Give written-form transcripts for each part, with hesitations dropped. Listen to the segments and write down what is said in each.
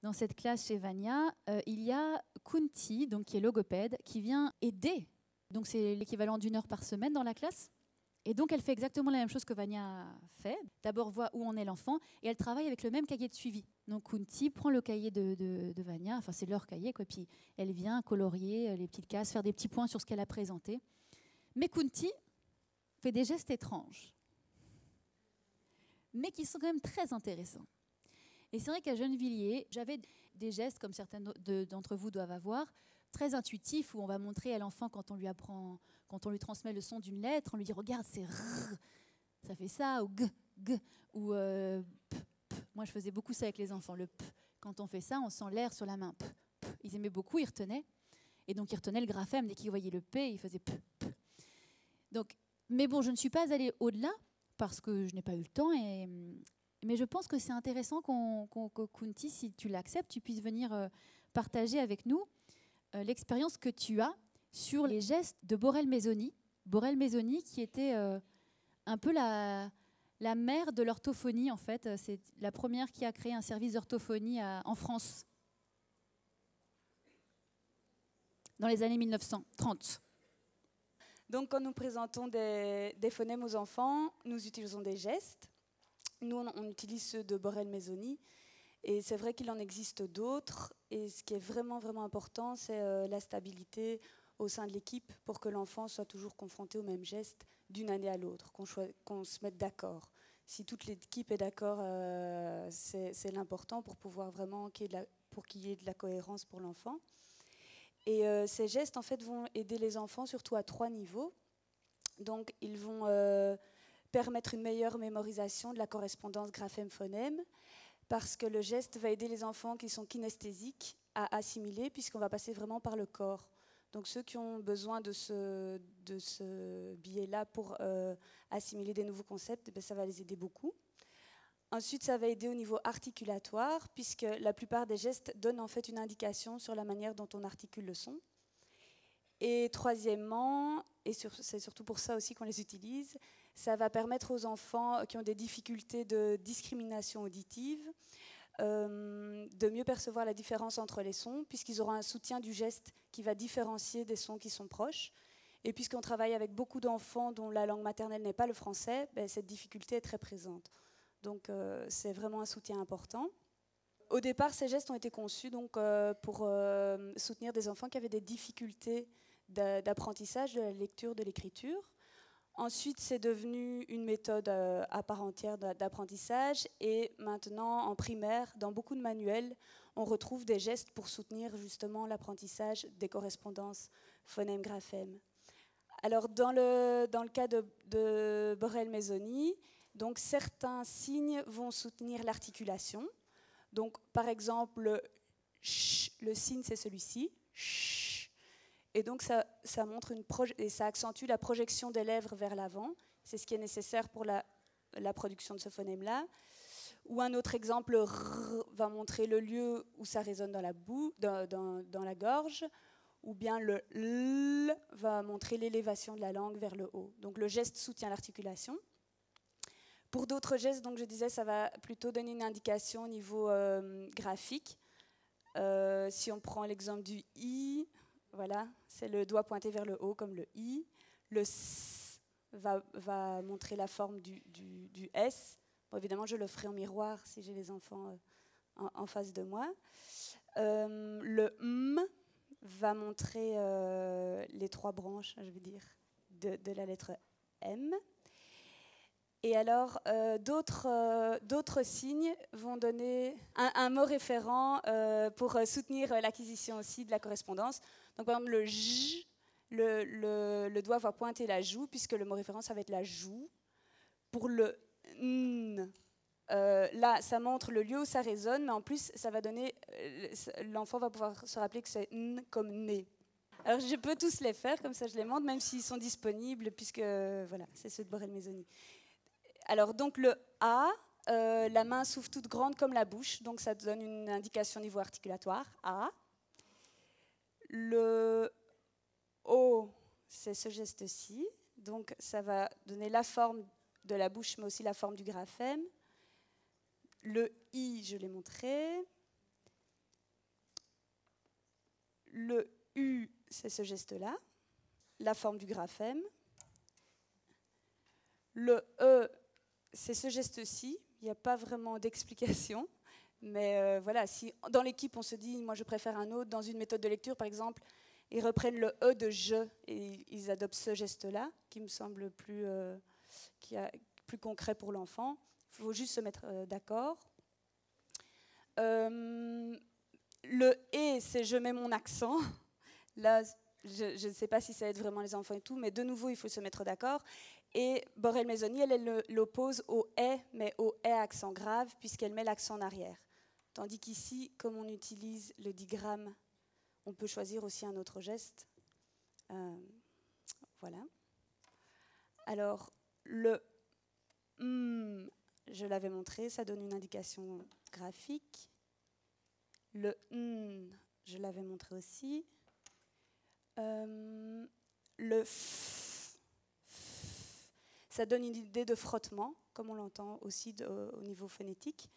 dans cette classe chez Vania, il y a Kunti, donc, qui est logopède, qui vient aider. Donc c'est l'équivalent d'1 heure par semaine dans la classe. Et donc elle fait exactement la même chose que Vania fait. D'abord voit où en est l'enfant et elle travaille avec le même cahier de suivi. Donc Kunti prend le cahier de Vania, enfin c'est leur cahier, quoi, puis elle vient colorier les petites cases, faire des petits points sur ce qu'elle a présenté. Mais Kunti fait des gestes étranges, mais qui sont quand même très intéressants. Et c'est vrai qu'à Gennevilliers, j'avais des gestes, comme certains d'entre vous doivent avoir, très intuitifs, où on va montrer à l'enfant quand on lui transmet le son d'une lettre, on lui dit « Regarde, c'est R », ça fait ça, ou « G », G, ou P, P. Moi, je faisais beaucoup ça avec les enfants, le P. Quand on fait ça, on sent l'air sur la main, P, P. Ils aimaient beaucoup, ils retenaient. Et donc, ils retenaient le graphème. Dès qu'ils voyaient le P, ils faisaient P, P. Donc, mais bon, je ne suis pas allée au-delà, parce que je n'ai pas eu le temps, mais je pense que c'est intéressant que Kunti, si tu l'acceptes, tu puisses venir partager avec nous l'expérience que tu as sur les gestes de Borel Maisoni. Borel Maisoni qui était un peu la mère de l'orthophonie, en fait. C'est la première qui a créé un service d'orthophonie en France dans les années 1930. Donc quand nous présentons des phonèmes aux enfants, nous utilisons des gestes. Nous, on utilise ceux de Borel Maisoni. Et c'est vrai qu'il en existe d'autres. Et ce qui est vraiment, vraiment important, c'est la stabilité au sein de l'équipe pour que l'enfant soit toujours confronté au même geste d'une année à l'autre, qu'on se mette d'accord. Si toute l'équipe est d'accord, c'est l'important pour pouvoir vraiment qu'il y ait de la cohérence pour l'enfant. Et ces gestes, en fait, vont aider les enfants surtout à 3 niveaux. Donc, ils vont permettre une meilleure mémorisation de la correspondance graphème-phonème, parce que le geste va aider les enfants qui sont kinesthésiques à assimiler, puisqu'on va passer vraiment par le corps. Donc ceux qui ont besoin de ce biais-là pour assimiler des nouveaux concepts, ben, ça va les aider beaucoup. Ensuite, ça va aider au niveau articulatoire, puisque la plupart des gestes donnent en fait une indication sur la manière dont on articule le son. Et troisièmement, et c'est surtout pour ça aussi qu'on les utilise, ça va permettre aux enfants qui ont des difficultés de discrimination auditive de mieux percevoir la différence entre les sons, puisqu'ils auront un soutien du geste qui va différencier des sons qui sont proches. Et puisqu'on travaille avec beaucoup d'enfants dont la langue maternelle n'est pas le français, ben, cette difficulté est très présente. Donc c'est vraiment un soutien important. Au départ, ces gestes ont été conçus donc, pour soutenir des enfants qui avaient des difficultés d'apprentissage de la lecture, de l'écriture. Ensuite, c'est devenu une méthode à part entière d'apprentissage. Et maintenant, en primaire, dans beaucoup de manuels, on retrouve des gestes pour soutenir justement l'apprentissage des correspondances phonème-graphème. Alors, dans le cas de Borel Maisoni, donc certains signes vont soutenir l'articulation. Donc, par exemple, le signe, c'est celui-ci. Et donc, ça montre et ça accentue la projection des lèvres vers l'avant. C'est ce qui est nécessaire pour la production de ce phonème-là. Ou un autre exemple, R va montrer le lieu où ça résonne dans la gorge. Ou bien le L va montrer l'élévation de la langue vers le haut. Donc, le geste soutient l'articulation. Pour d'autres gestes, donc je disais, ça va plutôt donner une indication au niveau graphique. Si on prend l'exemple du I, voilà, c'est le doigt pointé vers le haut comme le I. Le S va montrer la forme du S. Bon, évidemment, je le ferai en miroir si j'ai les enfants en face de moi. Le M va montrer les 3 branches, je veux dire, de la lettre M. Et alors, d'autres signes vont donner un mot référent pour soutenir l'acquisition aussi de la correspondance. Donc, par exemple, le J, le doigt va pointer la joue, puisque le mot référent, ça va être la joue. Pour le N, là, ça montre le lieu où ça résonne, mais en plus, ça va donner... l'enfant va pouvoir se rappeler que c'est N comme nez. Alors, je peux tous les faire, comme ça je les montre, même s'ils sont disponibles, puisque, voilà, c'est ceux de Borel Maisoni. Alors, donc le A, la main s'ouvre toute grande comme la bouche, donc ça donne une indication au niveau articulatoire, A. Le O, c'est ce geste-ci, donc ça va donner la forme de la bouche, mais aussi la forme du graphème. Le I, je l'ai montré. le U, c'est ce geste-là, la forme du graphème. Le E, c'est ce geste-ci. Il n'y a pas vraiment d'explication. Mais voilà, si dans l'équipe, on se dit, moi je préfère un autre, dans une méthode de lecture, par exemple, ils reprennent le E de je et ils adoptent ce geste-là, qui me semble plus concret pour l'enfant. Il faut juste se mettre d'accord. Le et, c'est je mets mon accent. Là, je ne sais pas si ça aide vraiment les enfants et tout, mais de nouveau, il faut se mettre d'accord. Et Borel Maisoni, elle l'oppose au est, mais au est accent grave, puisqu'elle met l'accent en arrière. Tandis qu'ici, comme on utilise le digramme, on peut choisir aussi un autre geste. Voilà. Alors, le je l'avais montré, ça donne une indication graphique. Le je l'avais montré aussi. Le ça donne une idée de frottement, comme on l'entend aussi au niveau phonétique.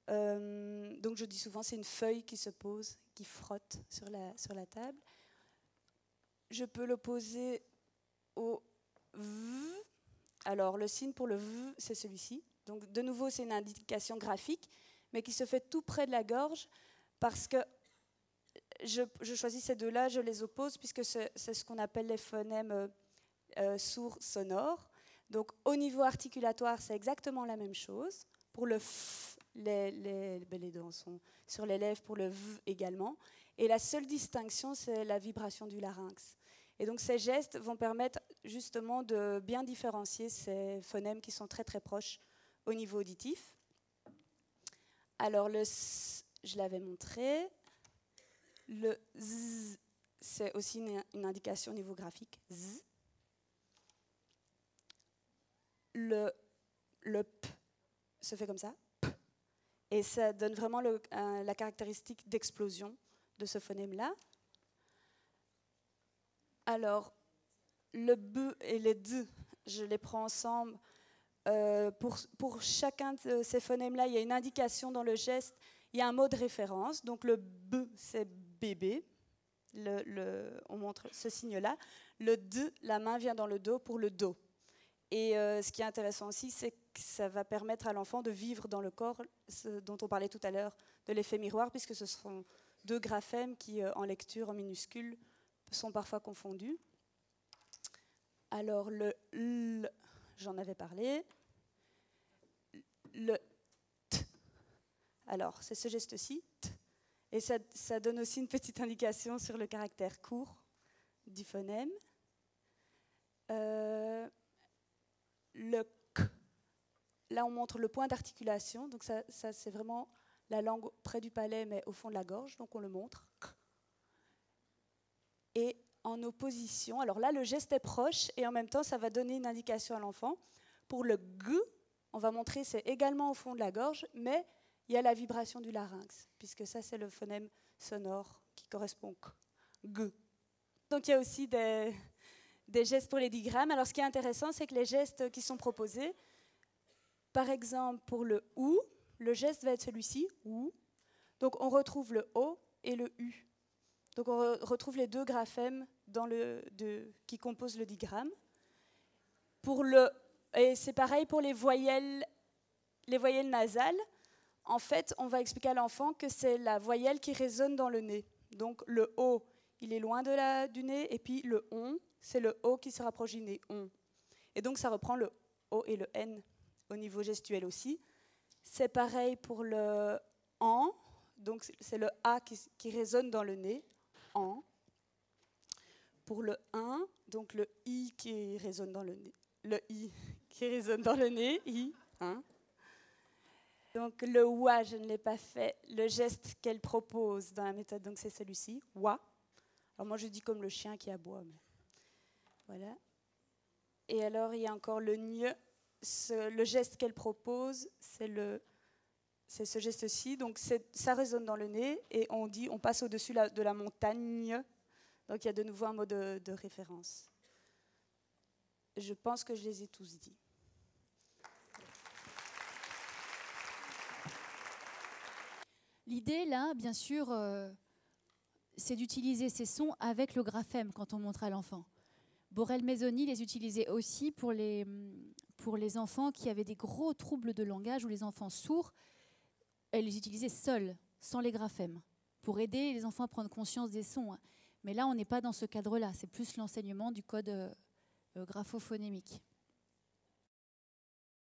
Donc je dis souvent, c'est une feuille qui se pose, qui frotte sur la table. Je peux l'opposer au V. Alors le signe pour le V, c'est celui-ci. Donc de nouveau, c'est une indication graphique, mais qui se fait tout près de la gorge, parce que je choisis ces deux-là, je les oppose, puisque c'est ce qu'on appelle les phonèmes sourds sonores. Donc au niveau articulatoire, c'est exactement la même chose. Pour le F, les dents sont sur les lèvres, pour le V également. Et la seule distinction, c'est la vibration du larynx. Et donc ces gestes vont permettre justement de bien différencier ces phonèmes qui sont très très proches au niveau auditif. Alors le S, je l'avais montré. Le Z, c'est aussi une indication au niveau graphique. Z. Le P se fait comme ça. Et ça donne vraiment la caractéristique d'explosion de ce phonème-là. Alors, le B et les D, je les prends ensemble. Pour chacun de ces phonèmes-là, il y a une indication dans le geste, il y a un mot de référence. Donc le B, c'est bébé. On montre ce signe-là. Le D, la main vient dans le dos pour le dos. Et ce qui est intéressant aussi, c'est que ça va permettre à l'enfant de vivre dans le corps, ce dont on parlait tout à l'heure, de l'effet miroir, puisque ce sont deux graphèmes qui, en lecture en minuscule, sont parfois confondus. Alors le L, j'en avais parlé. Le T, alors c'est ce geste-ci, et ça donne aussi une petite indication sur le caractère court du phonème. Le K, là on montre le point d'articulation, donc ça c'est vraiment la langue près du palais mais au fond de la gorge, donc on le montre. Et en opposition, alors là le geste est proche et en même temps ça va donner une indication à l'enfant. Pour le G, on va montrer c'est également au fond de la gorge, mais il y a la vibration du larynx, puisque ça c'est le phonème sonore qui correspond au G. Donc il y a aussi des gestes pour les digrammes. Alors ce qui est intéressant, c'est que les gestes qui sont proposés, par exemple pour le OU, le geste va être celui-ci, OU. Donc on retrouve le O et le U. Donc on retrouve les deux graphèmes qui composent le digramme. Et c'est pareil pour les voyelles nasales. En fait, on va expliquer à l'enfant que c'est la voyelle qui résonne dans le nez. Donc le O, il est loin du nez, et puis le ON, c'est le O qui se rapproche du nez, on. Et donc ça reprend le O et le N au niveau gestuel aussi. C'est pareil pour le AN, donc c'est le A qui résonne dans le nez, AN. Pour le 1, donc le I qui résonne dans le nez, le I qui résonne dans le nez, I, 1. Donc le wa, je ne l'ai pas fait. Le geste qu'elle propose dans la méthode, donc c'est celui-ci, wa. Alors moi je dis comme le chien qui aboie. Mais voilà. Et alors il y a encore le gne. Le geste qu'elle propose, c'est ce geste-ci. Donc ça résonne dans le nez et on passe au-dessus de la montagne. Donc il y a de nouveau un mot de référence. Je pense que je les ai tous dit. L'idée, là, bien sûr, c'est d'utiliser ces sons avec le graphème quand on montre à l'enfant. Borel-Maisonnit les utilisait aussi pour les enfants qui avaient des gros troubles de langage ou les enfants sourds. Elle les utilisait seuls, sans les graphèmes, pour aider les enfants à prendre conscience des sons. Mais là, on n'est pas dans ce cadre-là. C'est plus l'enseignement du code graphophonémique.